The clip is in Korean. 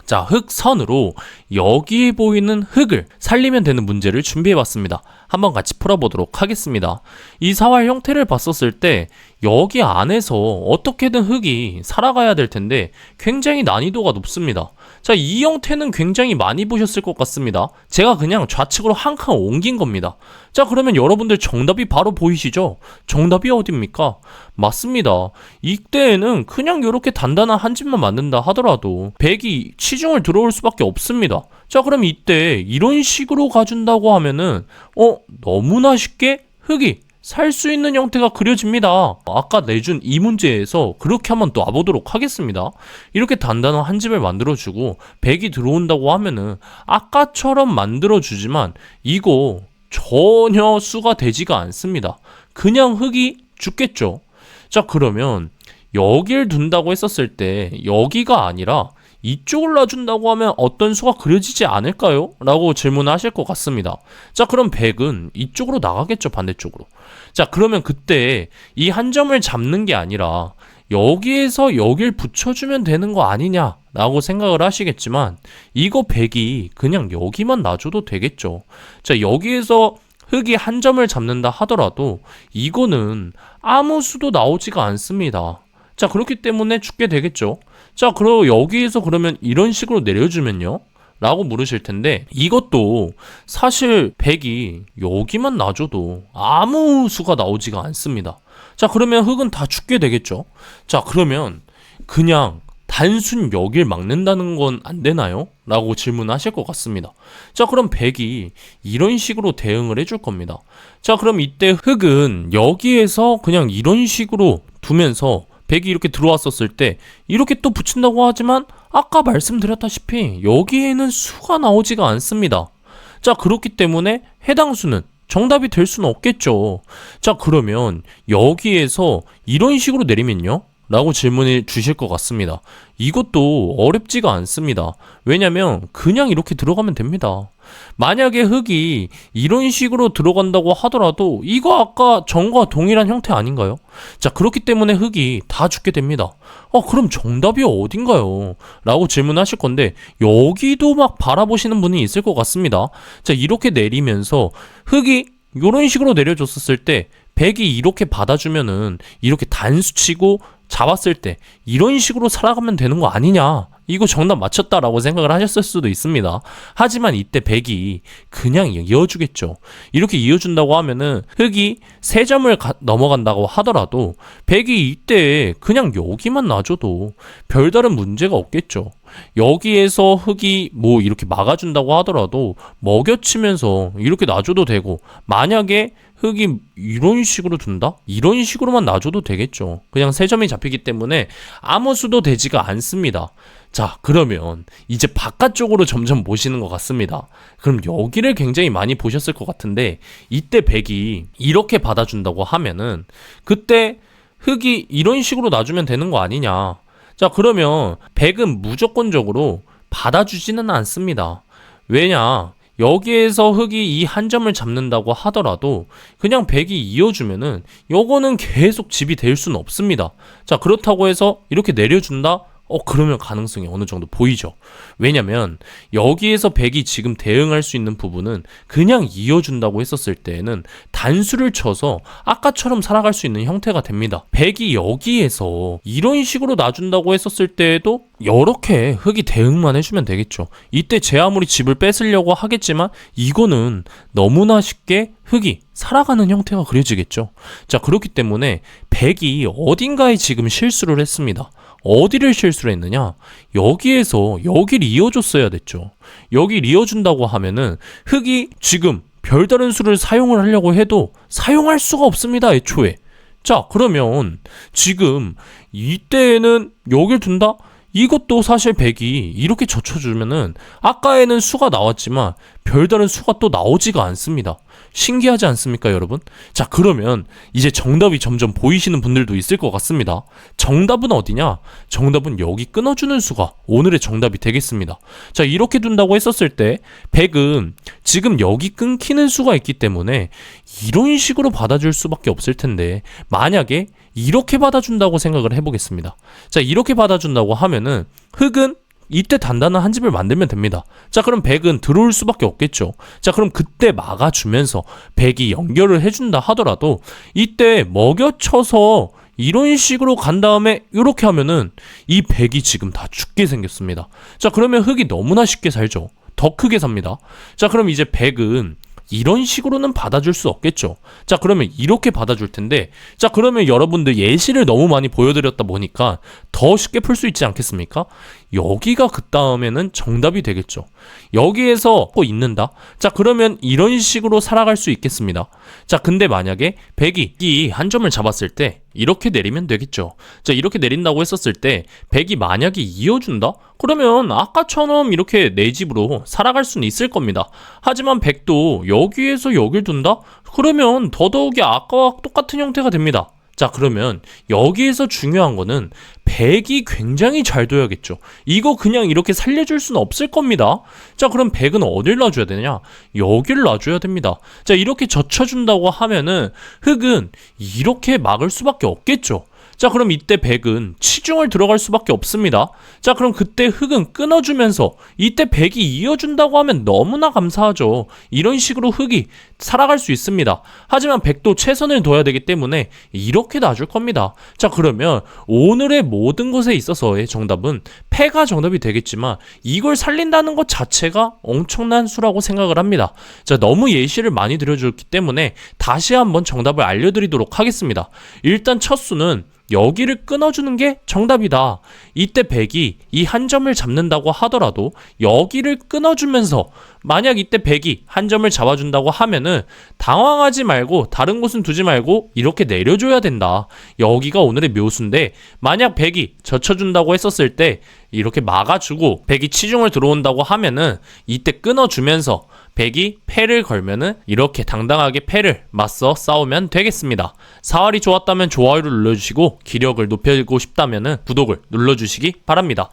자, 흑선으로 여기에 보이는 흑을 살리면 되는 문제를 준비해봤습니다. 한번 같이 풀어보도록 하겠습니다. 이 사활 형태를 봤었을 때 여기 안에서 어떻게든 흑이 살아가야 될 텐데 굉장히 난이도가 높습니다. 자, 이 형태는 굉장히 많이 보셨을 것 같습니다. 제가 그냥 좌측으로 한 칸 옮긴 겁니다. 자, 그러면 여러분들 정답이 바로 보이시죠? 정답이 어딥니까? 맞습니다. 이때에는 그냥 이렇게 단단한 한 집만 만든다 하더라도 100이 치중을 들어올 수밖에 없습니다. 자, 그럼 이때 이런 식으로 가준다고 하면은 너무나 쉽게 흑이 살 수 있는 형태가 그려집니다. 아까 내준 이 문제에서 그렇게 한번 또 와보도록 하겠습니다. 이렇게 단단한 한 집을 만들어주고 100이 들어온다고 하면은 아까처럼 만들어주지만 이거 전혀 수가 되지가 않습니다. 그냥 흑이 죽겠죠. 자, 그러면 여길 둔다고 했었을 때 여기가 아니라 이쪽을 놔준다고 하면 어떤 수가 그려지지 않을까요? 라고 질문하실 것 같습니다. 자, 그럼 100은 이쪽으로 나가겠죠, 반대쪽으로. 자, 그러면 그때 이 한 점을 잡는 게 아니라 여기에서 여길 붙여주면 되는 거 아니냐 라고 생각을 하시겠지만 이거 100이 그냥 여기만 놔줘도 되겠죠. 자, 여기에서 흑이 한 점을 잡는다 하더라도 이거는 아무 수도 나오지가 않습니다. 자, 그렇기 때문에 죽게 되겠죠. 자, 그리고 여기에서 그러면 이런 식으로 내려주면요? 라고 물으실 텐데 이것도 사실 100이 여기만 놔줘도 아무 수가 나오지가 않습니다. 자, 그러면 흑은 다 죽게 되겠죠. 자, 그러면 그냥 단순 여길 막는다는 건 안 되나요? 라고 질문하실 것 같습니다. 자, 그럼 100이 이런 식으로 대응을 해줄 겁니다. 자, 그럼 이때 흑은 여기에서 그냥 이런 식으로 두면서 100이 이렇게 들어왔었을 때 이렇게 또 붙인다고 하지만 아까 말씀드렸다시피 여기에는 수가 나오지가 않습니다. 자, 그렇기 때문에 해당 수는 정답이 될 수는 없겠죠. 자, 그러면 여기에서 이런 식으로 내리면요? 라고 질문을 주실 것 같습니다. 이것도 어렵지가 않습니다. 왜냐면 그냥 이렇게 들어가면 됩니다. 만약에 흑이 이런 식으로 들어간다고 하더라도 이거 아까 전과 동일한 형태 아닌가요? 자, 그렇기 때문에 흑이 다 죽게 됩니다. 그럼 정답이 어딘가요? 라고 질문하실 건데 여기도 막 바라보시는 분이 있을 것 같습니다. 자, 이렇게 내리면서 흑이 이런 식으로 내려줬었을 때 100이 이렇게 받아주면은 이렇게 단수치고 잡았을 때 이런 식으로 살아가면 되는 거 아니냐, 이거 정답 맞췄다라고 생각을 하셨을 수도 있습니다. 하지만 이때 100이 그냥 이어주겠죠. 이렇게 이어준다고 하면은 흑이 3점을 넘어간다고 하더라도 100이 이때 그냥 여기만 놔줘도 별다른 문제가 없겠죠. 여기에서 흑이 뭐 이렇게 막아준다고 하더라도 먹여치면서 이렇게 놔줘도 되고, 만약에 흑이 이런 식으로 둔다? 이런 식으로만 놔줘도 되겠죠. 그냥 3점이 잡히기 때문에 아무 수도 되지가 않습니다. 자, 그러면 이제 바깥쪽으로 점점 보시는 것 같습니다. 그럼 여기를 굉장히 많이 보셨을 것 같은데 이때 100이 이렇게 받아준다고 하면은 그때 흑이 이런 식으로 놔주면 되는 거 아니냐. 자, 그러면 100은 무조건적으로 받아주지는 않습니다. 왜냐? 여기에서 흑이 이 한 점을 잡는다고 하더라도 그냥 100이 이어주면은 요거는 계속 집이 될 수는 없습니다. 자, 그렇다고 해서 이렇게 내려준다? 그러면 가능성이 어느 정도 보이죠. 왜냐면 여기에서 100이 지금 대응할 수 있는 부분은 그냥 이어준다고 했었을 때에는 단수를 쳐서 아까처럼 살아갈 수 있는 형태가 됩니다. 100이 여기에서 이런 식으로 놔준다고 했었을 때에도 이렇게 흑이 대응만 해주면 되겠죠. 이때 제 아무리 집을 뺏으려고 하겠지만 이거는 너무나 쉽게 흑이 살아가는 형태가 그려지겠죠. 자, 그렇기 때문에 100이 어딘가에 지금 실수를 했습니다. 어디를 실수를 했느냐? 여기에서 여기를 이어줬어야 됐죠. 여기를 이어준다고 하면은 흑이 지금 별다른 수를 사용을 하려고 해도 사용할 수가 없습니다, 애초에. 자, 그러면 지금 이때에는 여길 둔다? 이것도 사실 100이 이렇게 젖혀주면은 아까에는 수가 나왔지만 별다른 수가 또 나오지가 않습니다. 신기하지 않습니까, 여러분? 자, 그러면 이제 정답이 점점 보이시는 분들도 있을 것 같습니다. 정답은 어디냐? 정답은 여기 끊어주는 수가 오늘의 정답이 되겠습니다. 자, 이렇게 둔다고 했었을 때 100은 지금 여기 끊기는 수가 있기 때문에 이런 식으로 받아줄 수밖에 없을 텐데 만약에 이렇게 받아준다고 생각을 해보겠습니다. 자, 이렇게 받아준다고 하면은 흑은 이때 단단한 한 집을 만들면 됩니다. 자, 그럼 백은 들어올 수밖에 없겠죠. 자, 그럼 그때 막아주면서 백이 연결을 해준다 하더라도 이때 먹여쳐서 이런 식으로 간 다음에 이렇게 하면은 이 백이 지금 다 죽게 생겼습니다. 자, 그러면 흑이 너무나 쉽게 살죠. 더 크게 삽니다. 자, 그럼 이제 백은 이런 식으로는 받아줄 수 없겠죠. 자, 그러면 이렇게 받아줄 텐데, 자, 그러면 여러분들 예시를 너무 많이 보여드렸다 보니까 더 쉽게 풀 수 있지 않겠습니까? 여기가 그 다음에는 정답이 되겠죠. 여기에서 또 있는다? 자, 그러면 이런 식으로 살아갈 수 있겠습니다. 자, 근데 만약에 백이 이 한 점을 잡았을 때 이렇게 내리면 되겠죠. 자, 이렇게 내린다고 했었을 때 백이 만약에 이어준다? 그러면 아까처럼 이렇게 내 집으로 살아갈 수는 있을 겁니다. 하지만 백도 여기에서 여길 둔다? 그러면 더더욱이 아까와 똑같은 형태가 됩니다. 자, 그러면 여기에서 중요한 거는 백이 굉장히 잘 둬야겠죠. 이거 그냥 이렇게 살려줄 수는 없을 겁니다. 자, 그럼 백은 어딜 놔줘야 되냐? 여길 놔줘야 됩니다. 자, 이렇게 젖혀준다고 하면은 흑은 이렇게 막을 수밖에 없겠죠. 자, 그럼 이때 백은 치중을 들어갈 수밖에 없습니다. 자, 그럼 그때 흑은 끊어주면서 이때 백이 이어준다고 하면 너무나 감사하죠. 이런 식으로 흑이 살아갈 수 있습니다. 하지만 백도 최선을 둬야 되기 때문에 이렇게 놔줄 겁니다. 자, 그러면 오늘의 모든 것에 있어서의 정답은 패가 정답이 되겠지만 이걸 살린다는 것 자체가 엄청난 수라고 생각을 합니다. 자, 너무 예시를 많이 들어줬기 때문에 다시 한번 정답을 알려드리도록 하겠습니다. 일단 첫 수는 여기를 끊어주는 게 정답이다. 이때 백이 이 한 점을 잡는다고 하더라도 여기를 끊어주면서 만약 이때 백이 한 점을 잡아준다고 하면은 당황하지 말고 다른 곳은 두지 말고 이렇게 내려줘야 된다. 여기가 오늘의 묘수인데 만약 백이 젖혀준다고 했었을 때 이렇게 막아주고 백이 치중을 들어온다고 하면은 이때 끊어주면서 백이 패를 걸면은 이렇게 당당하게 패를 맞서 싸우면 되겠습니다. 사활이 좋았다면 좋아요를 눌러주시고 기력을 높이고 싶다면은 구독을 눌러주시기 바랍니다.